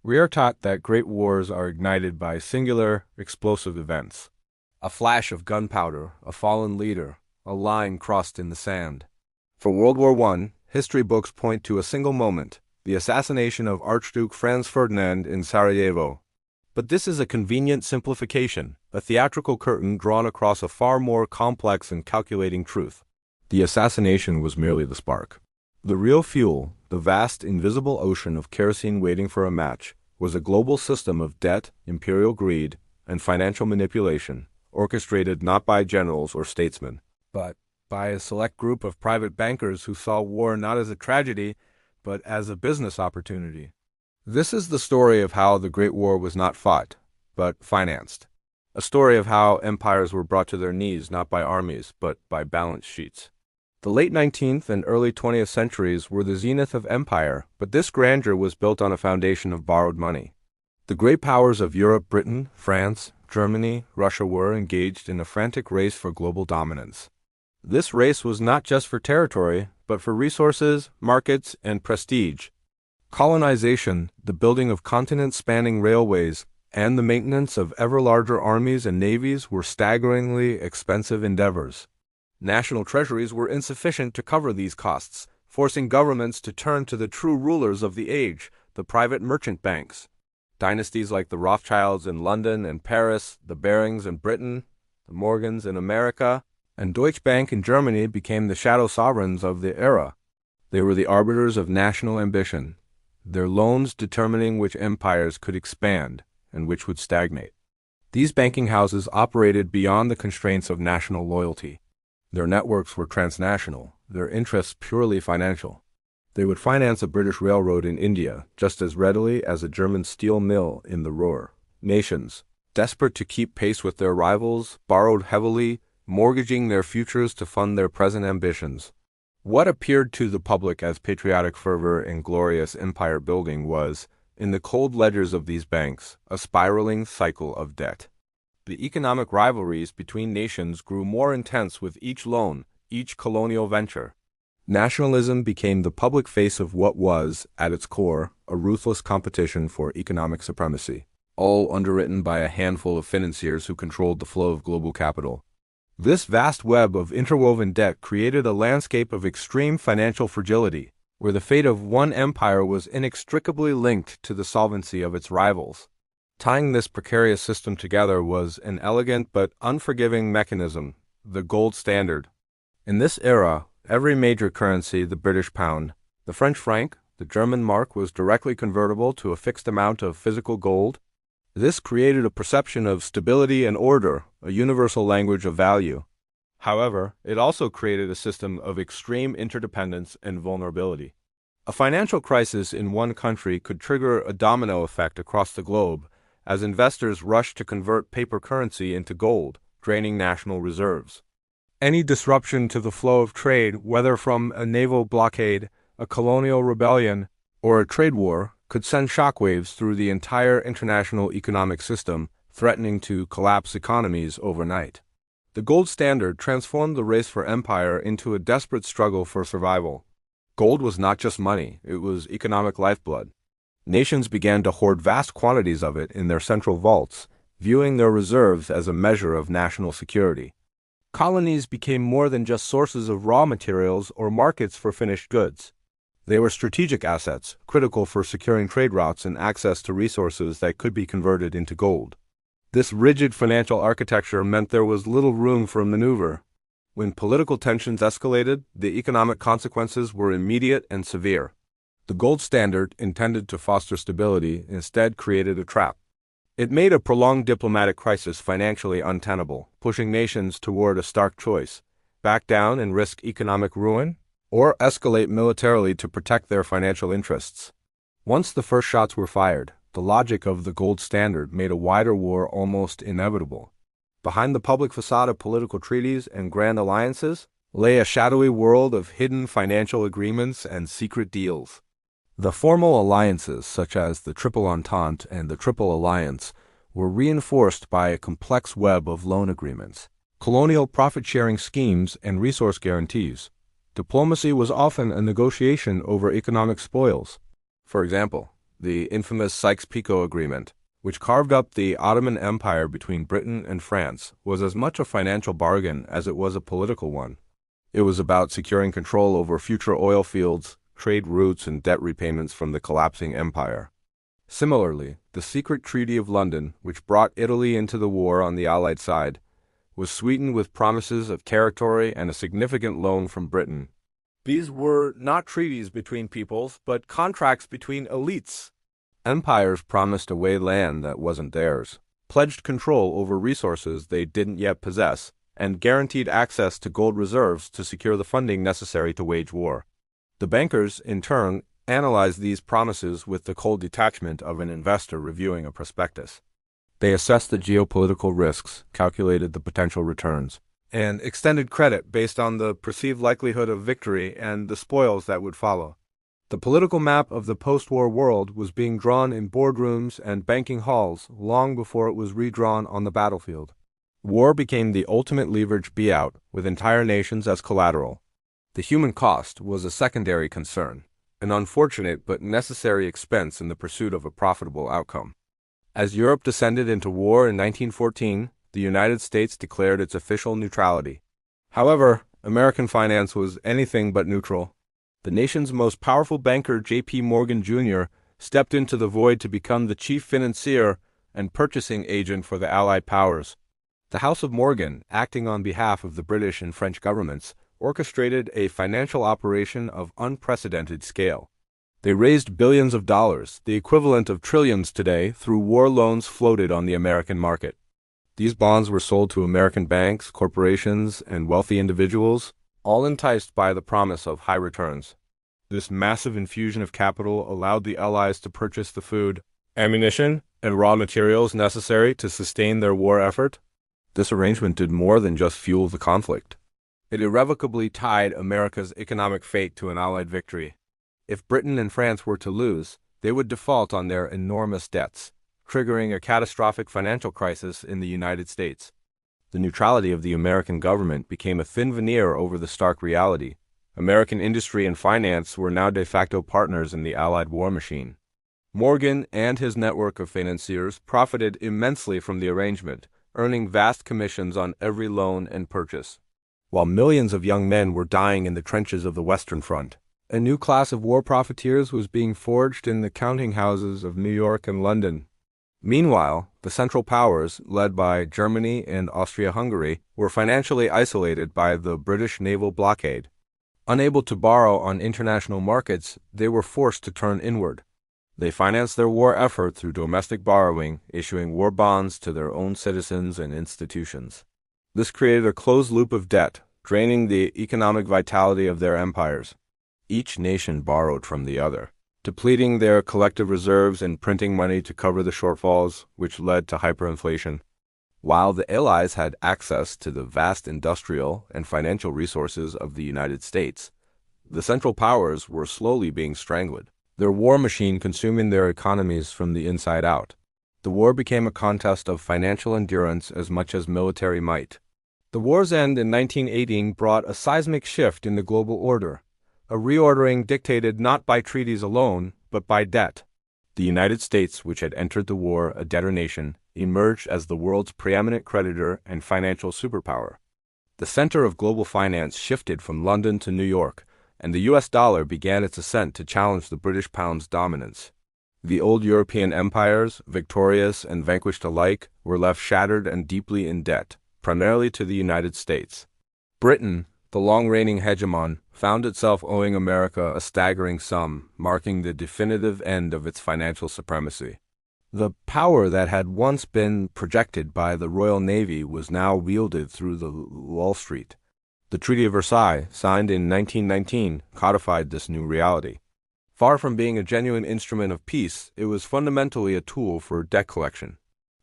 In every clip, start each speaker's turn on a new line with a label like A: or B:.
A: We are taught that great wars are ignited by singular, explosive events. A flash of gunpowder, a fallen leader, a line crossed in the sand. For World War I, history books point to a single moment, the assassination of Archduke Franz Ferdinand in Sarajevo. But this is a convenient simplification, a theatrical curtain drawn across a far more complex and calculating truth. The assassination was merely the spark. The real fuel, the vast invisible ocean of kerosene waiting for a match, was a global system of debt, imperial greed, and financial manipulation, orchestrated not by generals or statesmen, but by a select group of private bankers who saw war not as a tragedy, but as a business opportunity. This is the story of how the Great War was not fought, but financed. A story of how empires were brought to their knees not by armies, but by balance sheets. The late 19th and early 20th centuries were the zenith of empire, but this grandeur was built on a foundation of borrowed money. The great powers of Europe, Britain, France, Germany, Russia were engaged in a frantic race for global dominance. This race was not just for territory, but for resources, markets, and prestige. Colonization, the building of continent-spanning railways, and the maintenance of ever larger armies and navies were staggeringly expensive endeavors. National treasuries were insufficient to cover these costs, forcing governments to turn to the true rulers of the age, the private merchant banks. Dynasties like the Rothschilds in London and Paris, the Barings in Britain, the Morgans in America, and Deutsche Bank in Germany became the shadow sovereigns of the era. They were the arbiters of national ambition, their loans determining which empires could expand and which would stagnate. These banking houses operated beyond the constraints of national loyalty. Their networks were transnational, their interests purely financial. They would finance a British railroad in India just as readily as a German steel mill in the Ruhr. Nations, desperate to keep pace with their rivals, borrowed heavily, mortgaging their futures to fund their present ambitions. What appeared to the public as patriotic fervor and glorious empire building was, in the cold ledgers of these banks, a spiraling cycle of debt. The economic rivalries between nations grew more intense with each loan, each colonial venture. Nationalism became the public face of what was, at its core, a ruthless competition for economic supremacy, all underwritten by a handful of financiers who controlled the flow of global capital. This vast web of interwoven debt created a landscape of extreme financial fragility, where the fate of one empire was inextricably linked to the solvency of its rivals. Tying this precarious system together was an elegant but unforgiving mechanism, the gold standard. In this era, every major currency, the British pound, the French franc, the German mark, was directly convertible to a fixed amount of physical gold. This created a perception of stability and order, a universal language of value. However, it also created a system of extreme interdependence and vulnerability. A financial crisis in one country could trigger a domino effect across the globe, as investors rushed to convert paper currency into gold, draining national reserves. Any disruption to the flow of trade, whether from a naval blockade, a colonial rebellion, or a trade war, could send shockwaves through the entire international economic system, threatening to collapse economies overnight. The gold standard transformed the race for empire into a desperate struggle for survival. Gold was not just money, it was economic lifeblood. Nations began to hoard vast quantities of it in their central vaults, viewing their reserves as a measure of national security. Colonies became more than just sources of raw materials or markets for finished goods. They were strategic assets, critical for securing trade routes and access to resources that could be converted into gold. This rigid financial architecture meant there was little room for maneuver. When political tensions escalated, the economic consequences were immediate and severe. The gold standard, intended to foster stability, instead created a trap. It made a prolonged diplomatic crisis financially untenable, pushing nations toward a stark choice: back down and risk economic ruin, or escalate militarily to protect their financial interests. Once the first shots were fired, the logic of the gold standard made a wider war almost inevitable. Behind the public facade of political treaties and grand alliances lay a shadowy world of hidden financial agreements and secret deals. The formal alliances, such as the Triple Entente and the Triple Alliance, were reinforced by a complex web of loan agreements, colonial profit-sharing schemes, and resource guarantees. Diplomacy was often a negotiation over economic spoils. For example, the infamous Sykes-Picot Agreement, which carved up the Ottoman Empire between Britain and France, was as much a financial bargain as it was a political one. It was about securing control over future oil fields, trade routes, and debt repayments from the collapsing empire. Similarly, the secret Treaty of London, which brought Italy into the war on the Allied side, was sweetened with promises of territory and a significant loan from Britain. These were not treaties between peoples, but contracts between elites. Empires promised away land that wasn't theirs, pledged control over resources they didn't yet possess, and guaranteed access to gold reserves to secure the funding necessary to wage war. The bankers, in turn, analyzed these promises with the cold detachment of an investor reviewing a prospectus. They assessed the geopolitical risks, calculated the potential returns, and extended credit based on the perceived likelihood of victory and the spoils that would follow. The political map of the post-war world was being drawn in boardrooms and banking halls long before it was redrawn on the battlefield. War became the ultimate leverage buyout, with entire nations as collateral. The human cost was a secondary concern, an unfortunate but necessary expense in the pursuit of a profitable outcome. As Europe descended into war in 1914, the United States declared its official neutrality. However, American finance was anything but neutral. The nation's most powerful banker, JP Morgan Jr., stepped into the void to become the chief financier and purchasing agent for the Allied powers. The House of Morgan, acting on behalf of the British and French governments, orchestrated a financial operation of unprecedented scale. They raised billions of dollars, the equivalent of trillions today, through war loans floated on the American market. These bonds were sold to American banks, corporations, and wealthy individuals, all enticed by the promise of high returns. This massive infusion of capital allowed the Allies to purchase the food, ammunition, and raw materials necessary to sustain their war effort. This arrangement did more than just fuel the conflict. It irrevocably tied America's economic fate to an Allied victory. If Britain and France were to lose, they would default on their enormous debts, triggering a catastrophic financial crisis in the United States. The neutrality of the American government became a thin veneer over the stark reality. American industry and finance were now de facto partners in the Allied war machine. Morgan and his network of financiers profited immensely from the arrangement, earning vast commissions on every loan and purchase. While millions of young men were dying in the trenches of the Western Front, a new class of war profiteers was being forged in the counting houses of New York and London. Meanwhile, the Central Powers, led by Germany and Austria-Hungary, were financially isolated by the British naval blockade. Unable to borrow on international markets, they were forced to turn inward. They financed their war effort through domestic borrowing, issuing war bonds to their own citizens and institutions. This created a closed loop of debt, draining the economic vitality of their empires. Each nation borrowed from the other, depleting their collective reserves and printing money to cover the shortfalls, which led to hyperinflation. While the Allies had access to the vast industrial and financial resources of the United States, the Central Powers were slowly being strangled, their war machine consuming their economies from the inside out. The war became a contest of financial endurance as much as military might. The war's end in 1918 brought a seismic shift in the global order, a reordering dictated not by treaties alone, but by debt. The United States, which had entered the war a debtor nation, emerged as the world's preeminent creditor and financial superpower. The center of global finance shifted from London to New York, and the U.S. dollar began its ascent to challenge the British pound's dominance. The old European empires, victorious and vanquished alike, were left shattered and deeply in debt, primarily to the United States. Britain, the long-reigning hegemon, found itself owing America a staggering sum, marking the definitive end of its financial supremacy. The power that had once been projected by the Royal Navy was now wielded through the Wall Street. The Treaty of Versailles, signed in 1919, codified this new reality. Far from being a genuine instrument of peace, it was fundamentally a tool for debt collection.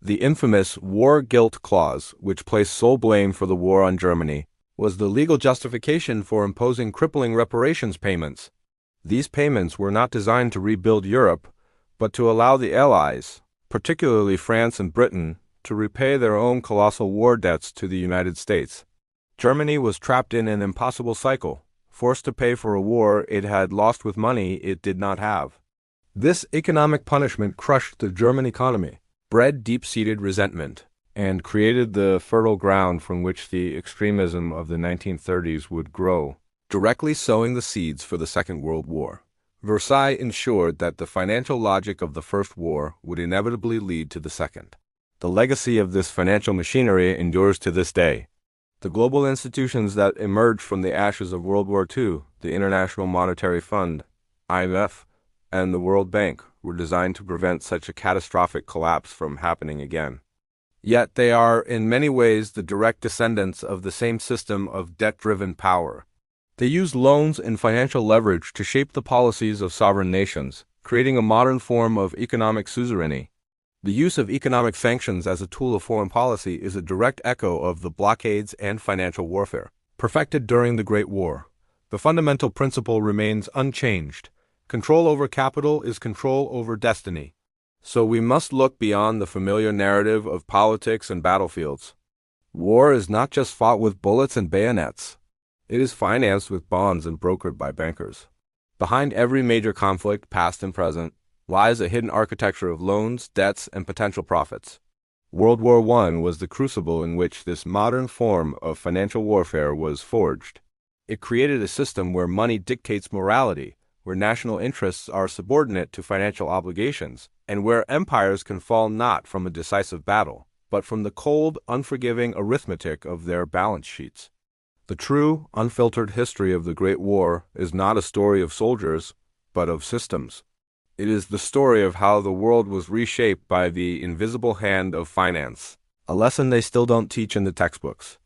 A: The infamous War Guilt Clause, which placed sole blame for the war on Germany, was the legal justification for imposing crippling reparations payments. These payments were not designed to rebuild Europe, but to allow the Allies, particularly France and Britain, to repay their own colossal war debts to the United States. Germany was trapped in an impossible cycle, forced to pay for a war it had lost with money it did not have. This economic punishment crushed the German economy, bred deep-seated resentment, and created the fertile ground from which the extremism of the 1930s would grow, directly sowing the seeds for the Second World War. Versailles ensured that the financial logic of the First War would inevitably lead to the Second. The legacy of this financial machinery endures to this day. The global institutions that emerged from the ashes of World War II, the International Monetary Fund, IMF, and the World Bank, were designed to prevent such a catastrophic collapse from happening again. Yet they are in many ways the direct descendants of the same system of debt-driven power. They used loans and financial leverage to shape the policies of sovereign nations, creating a modern form of economic suzerainty. The use of economic sanctions as a tool of foreign policy is a direct echo of the blockades and financial warfare perfected during the Great War. The fundamental principle remains unchanged. Control over capital is control over destiny. So we must look beyond the familiar narrative of politics and battlefields. War is not just fought with bullets and bayonets. It is financed with bonds and brokered by bankers. Behind every major conflict, past and present, lies a hidden architecture of loans, debts, and potential profits. World War I was the crucible in which this modern form of financial warfare was forged. It created a system where money dictates morality, where national interests are subordinate to financial obligations, and where empires can fall not from a decisive battle, but from the cold, unforgiving arithmetic of their balance sheets. The true, unfiltered history of the Great War is not a story of soldiers, but of systems. It is the story of how the world was reshaped by the invisible hand of finance, a lesson they still don't teach in the textbooks.